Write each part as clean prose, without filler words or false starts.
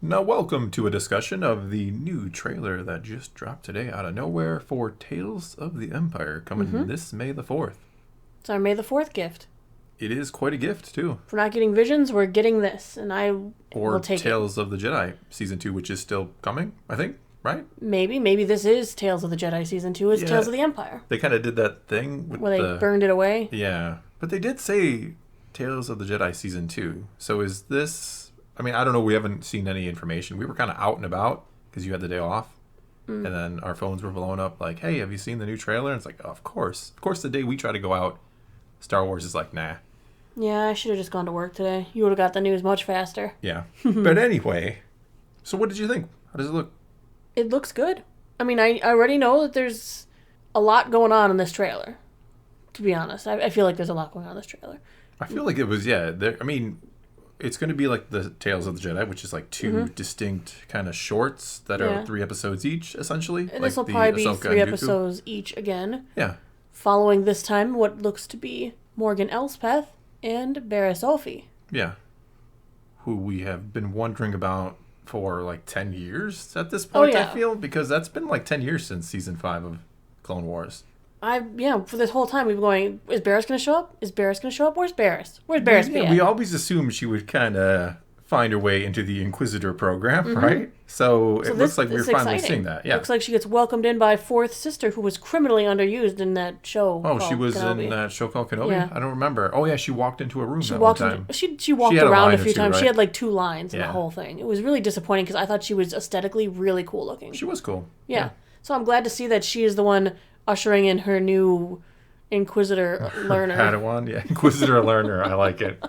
Now, welcome to a discussion of the new trailer that just dropped today out of nowhere for Tales of the Empire, coming this May the 4th. It's our May the 4th gift. It is quite a gift, too. If we're not getting Visions, we're getting this, and I will take Tales of the Jedi Season 2, which is still coming, I think, right? Maybe this is Tales of the Jedi Season 2. It's Tales of the Empire. They kind of did that thing with where they burned it away. Yeah, but they did say Tales of the Jedi Season 2. So is this... I mean, I don't know. We haven't seen any information. We were kind of out and about because you had the day off. And then our phones were blowing up like, hey, have you seen the new trailer? And it's like, oh, of course. Of course, the day we try to go out, Star Wars is like, nah. Yeah, I should have just gone to work today. You would have got the news much faster. Yeah. But anyway, so what did you think? How does it look? It looks good. I mean, I already know that there's a lot going on in this trailer. To be honest, I feel like there's a lot going on in this trailer. I feel like it was, I mean... It's going to be like the Tales of the Jedi, which is like two distinct kind of shorts that are 3 episodes each, essentially. And like this will probably be 3 episodes each again. Yeah. Following this time what looks to be Morgan Elsbeth and Barriss. Yeah. Who we have been wondering about for like 10 years at this point, I feel. Because that's been like 10 years since Season 5 of Clone Wars. For this whole time we've been going, is Barriss going to show up? Is Barriss going to show up? Where's Barriss? Where's Barriss? Yeah, we always assumed she would kind of find her way into the Inquisitor program, right? So it looks like we're finally seeing that. Yeah. Looks like she gets welcomed in by fourth sister who was criminally underused in that show. Oh, she was Kenobi. In that show called Kenobi? Yeah. I don't remember. Oh, yeah, she walked into a room one time. She walked around a few times. Right? She had like 2 lines in the whole thing. It was really disappointing because I thought she was aesthetically really cool looking. She was cool. Yeah. So I'm glad to see that she is the one ushering in her new Inquisitor learner. Padawan, yeah. Inquisitor learner. I like it.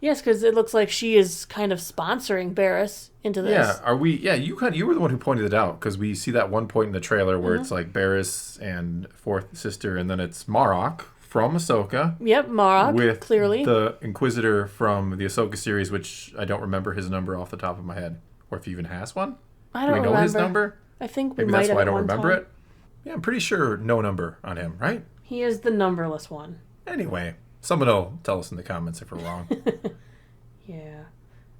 Yes, because it looks like she is kind of sponsoring Barriss into this. Yeah, are we? Yeah, you were the one who pointed it out because we see that one point in the trailer where it's like Barriss and fourth sister, and then it's Marok from Ahsoka. Yep, Marok, with clearly the Inquisitor from the Ahsoka series, which I don't remember his number off the top of my head, or if he even has one. I don't remember. Do we know his number? I think we Maybe might that's have why I don't one remember time. it. Yeah, I'm pretty sure no number on him, right? He is the numberless one. Anyway, someone will tell us in the comments if we're wrong. Yeah.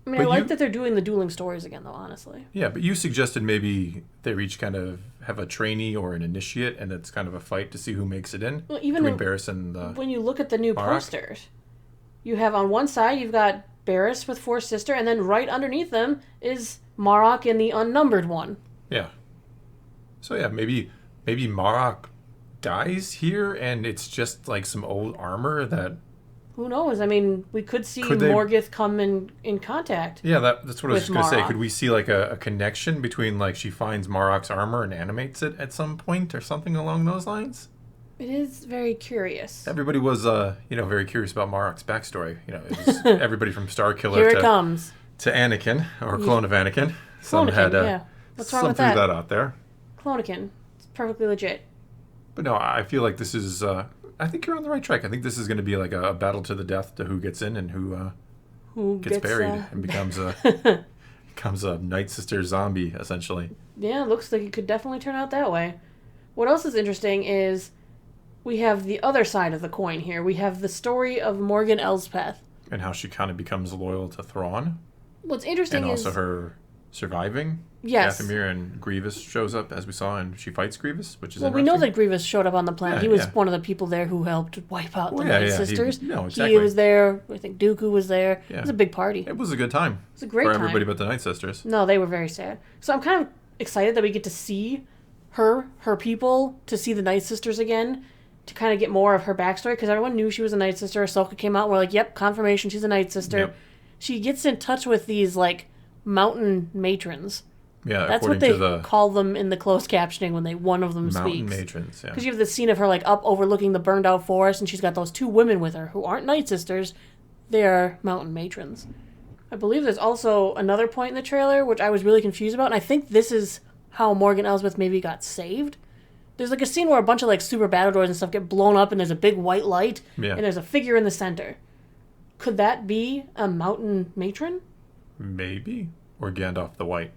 I mean, I like that they're doing the dueling stories again, though, honestly. Yeah, but you suggested maybe they each kind of have a trainee or an initiate, and it's kind of a fight to see who makes it in. Well, even between Barriss and the when you look at the new Marok. posters, you have on one side, you've got Barriss with fourth sister, and then right underneath them is Marok and the unnumbered one. Yeah. So yeah, maybe Marok dies here, and it's just like some old armor that... Who knows? I mean, we could see Morgith come in contact. Yeah, that's what I was just going to say. Marok. Could we see like a connection between like she finds Marok's armor and animates it at some point or something along those lines? It is very curious. Everybody was very curious about Marok's backstory. It was everybody from Starkiller Here it comes. to Anakin, or clone of Anakin. Some had What's wrong with that? threw that out there. Clonikin. It's perfectly legit. But no, I feel like this is... I think you're on the right track. I think this is going to be like a battle to the death to who gets in and who gets buried and becomes a Night Sister zombie, essentially. Yeah, looks like it could definitely turn out that way. What else is interesting is we have the other side of the coin here. We have the story of Morgan Elsbeth. And how she kind of becomes loyal to Thrawn. What's interesting is... And also her surviving. Yes. Dathomir and Grievous shows up, as we saw, and she fights Grievous, which is we know that Grievous showed up on the planet. He was one of the people there who helped wipe out the Night Sisters. Exactly. He was there. I think Dooku was there. Yeah. It was a big party. It was a good time. It was a great time. For everybody but the Night Sisters. No, they were very sad. So I'm kind of excited that we get to see her people, to see the Night Sisters again, to kind of get more of her backstory, because everyone knew she was a Night Sister. Ahsoka came out and we're like, yep, confirmation, she's a Night Sister. Yep. She gets in touch with these, like, mountain matrons. Yeah, that's what they call them in the closed captioning when one of them speaks. Mountain matrons, yeah. Because you have this scene of her, like, up overlooking the burned out forest, and she's got those 2 women with her who aren't Night Sisters. They are mountain matrons. I believe there's also another point in the trailer, which I was really confused about, and I think this is how Morgan Elsbeth maybe got saved. There's, like, a scene where a bunch of, like, super battledores and stuff get blown up, and there's a big white light, and there's a figure in the center. Could that be a mountain matron? Maybe. Or Gandalf the White.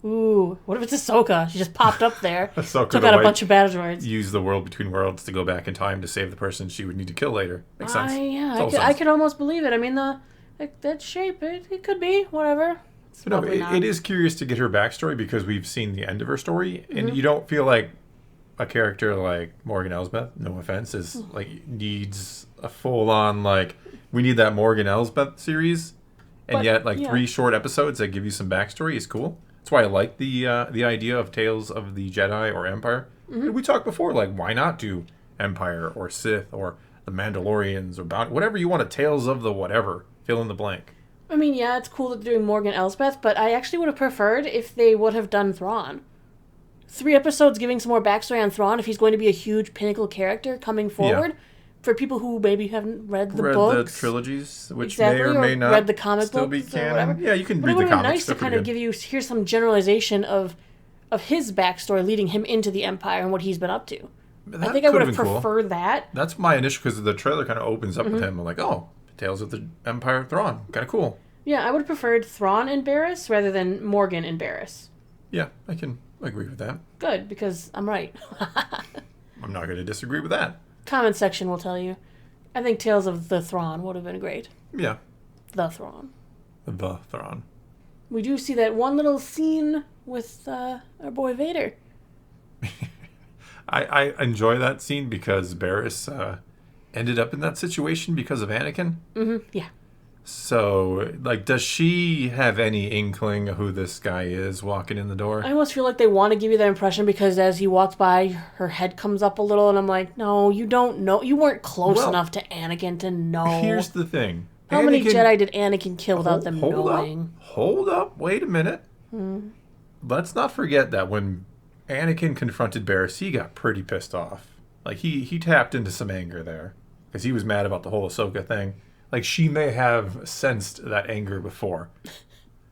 Ooh, what if it's Ahsoka? She just popped up there, Ahsoka took out a bunch of battle droids. Use the world between worlds to go back in time to save the person she would need to kill later. Makes sense. I could almost believe it. I mean, that shape, it could be, whatever. No, probably not. it is curious to get her backstory because we've seen the end of her story, and you don't feel like a character like Morgan Elsbeth, no offense, is like needs a full on like we need that Morgan Elsbeth series, and yet 3 short episodes that give you some backstory is cool. That's why I like the idea of Tales of the Jedi or Empire. And we talked before, like why not do Empire or Sith or the Mandalorians or whatever you want, a Tales of the whatever, fill in the blank. I mean, yeah, it's cool that they're doing Morgan Elsbeth, but I actually would have preferred if they would have done Thrawn. 3 episodes giving some more backstory on Thrawn if he's going to be a huge pinnacle character coming forward. Yeah. For people who maybe haven't read the books. The trilogies, which may or may not read the comic still books be canon. Yeah, you can read the comics. It would be nice to kind of give you, here's some generalization of his backstory leading him into the Empire and what he's been up to. I think I would have preferred that. That's my initial, because the trailer kind of opens up with him. I'm like, oh, Tales of the Empire Thrawn. Kind of cool. Yeah, I would have preferred Thrawn and Barriss rather than Morgan and Barriss. Yeah, I can agree with that. Good, because I'm right. I'm not going to disagree with that. Comment section will tell you. I think Tales of the Thrawn would have been great. Yeah. The Thrawn. The Thrawn. We do see that one little scene with our boy Vader. I enjoy that scene because Barriss ended up in that situation because of Anakin. Yeah. So, like, does she have any inkling of who this guy is walking in the door? I almost feel like they want to give you that impression because as he walks by, her head comes up a little, and I'm like, no, you don't know. You weren't close enough to Anakin to know. Here's the thing. How many Jedi did Anakin kill without them knowing? Hold up. Wait a minute. Let's not forget that when Anakin confronted Barriss, he got pretty pissed off. Like, he tapped into some anger there because he was mad about the whole Ahsoka thing. Like, she may have sensed that anger before.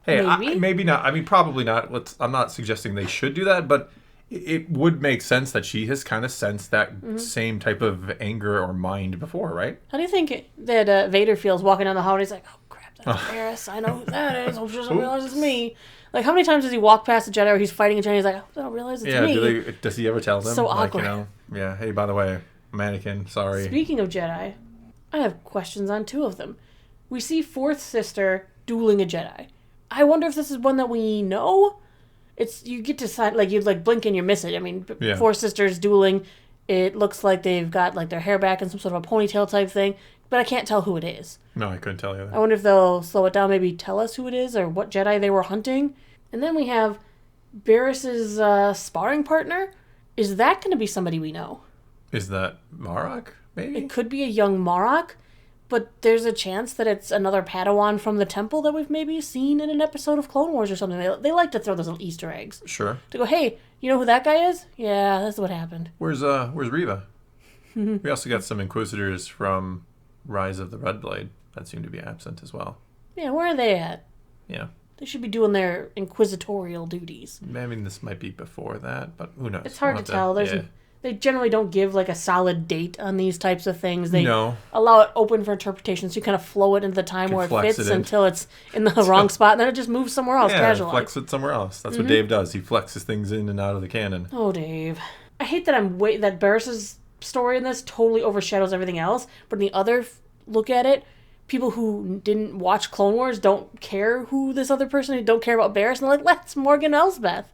Hey, maybe not. I mean, probably not. I'm not suggesting they should do that, but it would make sense that she has kind of sensed that same type of anger or mind before, right? How do you think that Vader feels walking down the hall and he's like, oh, crap, that's Barriss. I know who that is. Hope she doesn't realize it's me. Like, how many times does he walk past a Jedi or he's fighting a Jedi and he's like, oh, I don't realize it's me? Yeah, does he ever tell them? So awkward. Like, yeah, hey, by the way, I'm Anakin, sorry. Speaking of Jedi, I have questions on 2 of them. We see Fourth Sister dueling a Jedi. I wonder if this is one that we know. You get to sign, like, you blink and you miss it. I mean, Fourth Sisters dueling. It looks like they've got like their hair back and some sort of a ponytail type thing, but I can't tell who it is. No, I couldn't tell you that. I wonder if they'll slow it down, maybe tell us who it is or what Jedi they were hunting. And then we have Barriss's sparring partner. Is that going to be somebody we know? Is that Marok? Maybe it could be a young Marok. But there's a chance that it's another Padawan from the temple that we've maybe seen in an episode of Clone Wars or something. They like to throw those little Easter eggs. Sure. To go, hey, you know who that guy is? Yeah, that's what happened. Where's Reva? We also got some Inquisitors from Rise of the Red Blade that seem to be absent as well. Yeah, where are they at? Yeah. They should be doing their inquisitorial duties. I mean, this might be before that, but who knows? It's hard to tell. They generally don't give like a solid date on these types of things. They allow it open for interpretation, so you kind of flow it into the time where it fits until it's in the wrong spot, and then it just moves somewhere else casually. Flex it somewhere else. That's what Dave does. He flexes things in and out of the canon. Oh, Dave. I hate that that Barriss's story in this totally overshadows everything else, but in the other look at it, people who didn't watch Clone Wars don't care who this other person, who don't care about Barriss, and they're like, let's Morgan Elsbeth.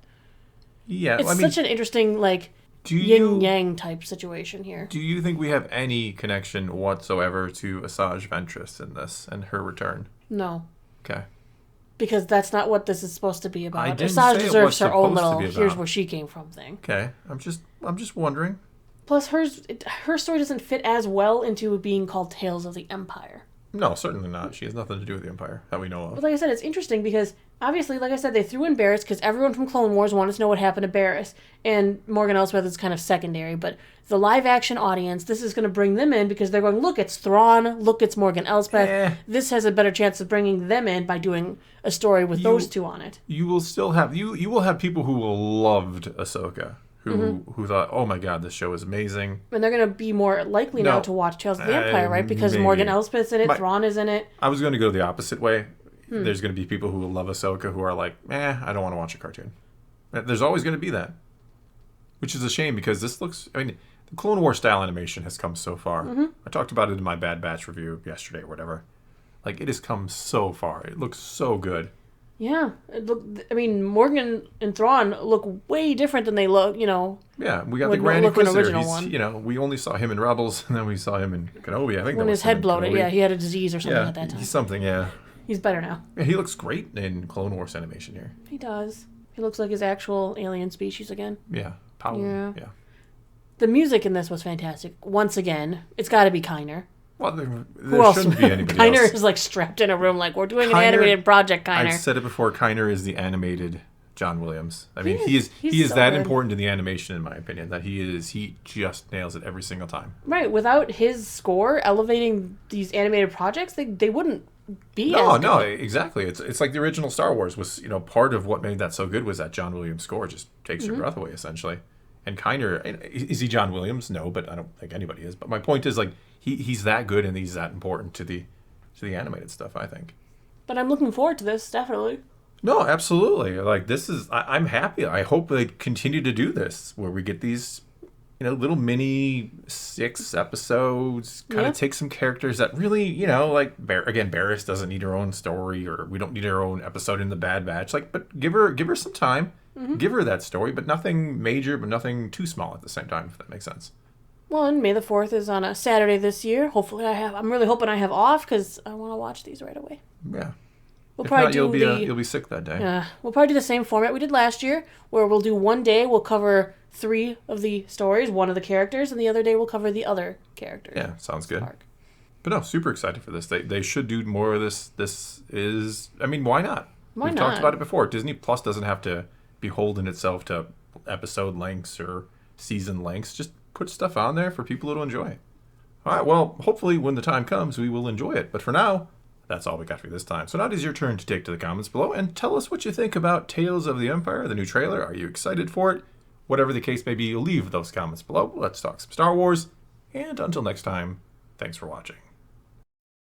Yeah, it's such an interesting, like, yin-yang type situation here. Do you think we have any connection whatsoever to Asajj Ventress in this and her return? No. Okay. Because that's not what this is supposed to be about. Asajj deserves her own little here's where she came from thing. Okay. I'm just wondering. Plus her story doesn't fit as well into being called Tales of the Empire. No, certainly not. She has nothing to do with the Empire that we know of. But like I said, it's interesting because obviously, like I said, they threw in Barriss because everyone from Clone Wars wanted to know what happened to Barriss. And Morgan Elsbeth is kind of secondary. But the live-action audience, this is going to bring them in because they're going, look, it's Thrawn. Look, it's Morgan Elsbeth. This has a better chance of bringing them in by doing a story with those 2 on it. You will still have... You will have people who loved Ahsoka. Who thought, oh my god, this show is amazing. And they're going to be more likely now to watch Tales of the Empire, right? Because Morgan Elsbeth's in it, Thrawn is in it. I was going to go the opposite way. There's going to be people who love Ahsoka who are like, I don't want to watch a cartoon. There's always going to be that. Which is a shame because this looks... I mean, the Clone Wars style animation has come so far. I talked about it in my Bad Batch review yesterday or whatever. Like, it has come so far. It looks so good. Yeah. Morgan and Thrawn look way different than they look, Yeah, we got the Grand look in Inquisitor. original He's, one. We only saw him in Rebels, and then we saw him in Kenobi. I think When that his was him head in bloated, Kenobi. yeah, he had a disease or something at that time. He's something, yeah. He's better now. Yeah, he looks great in Clone Wars animation here. He does. He looks like his actual alien species again. Yeah, power. Yeah. The music in this was fantastic. Once again, it's got to be Kiner. Well, there shouldn't be anybody Kiner else. is like strapped in a room like, we're doing an animated project, Kiner. I've said it before, Kiner is the animated John Williams. I mean, he is so that good. important to the animation, in my opinion, that he just nails it every single time. Right. Without his score elevating these animated projects, they wouldn't be as good. No, exactly. It's like the original Star Wars was, part of what made that so good was that John Williams score just takes your breath away, essentially. And Kiner, is he John Williams? No, but I don't think anybody is. But my point is, like, he's that good and he's that important to the animated stuff, I think. But I'm looking forward to this, definitely. No, absolutely. Like, I'm happy. I hope they continue to do this, where we get these, little mini 6 episodes, kind of take some characters that really, like, Barriss doesn't need her own story, or we don't need her own episode in the Bad Batch. Like, but give her some time. Mm-hmm. Give her that story, but nothing major, but nothing too small at the same time, if that makes sense. Well, and May the 4th is on a Saturday this year. Hopefully I'm really hoping I have off, because I want to watch these right away. Yeah. We'll if probably not, you'll be sick that day. Yeah. We'll probably do the same format we did last year, where we'll do one day, we'll cover 3 of the stories, one of the characters, and the other day we'll cover the other characters. Yeah, sounds good. But no, super excited for this. They should do more of this. This is, why not? We've talked about it before. Disney Plus doesn't have to beholden itself to episode lengths or season lengths. Just put stuff on there for people to enjoy. All right, well, hopefully when the time comes, we will enjoy it. But for now, that's all we got for you this time. So now it is your turn to take to the comments below and tell us what you think about Tales of the Empire, the new trailer. Are you excited for it? Whatever the case may be, leave those comments below. Let's talk some Star Wars. And until next time, thanks for watching.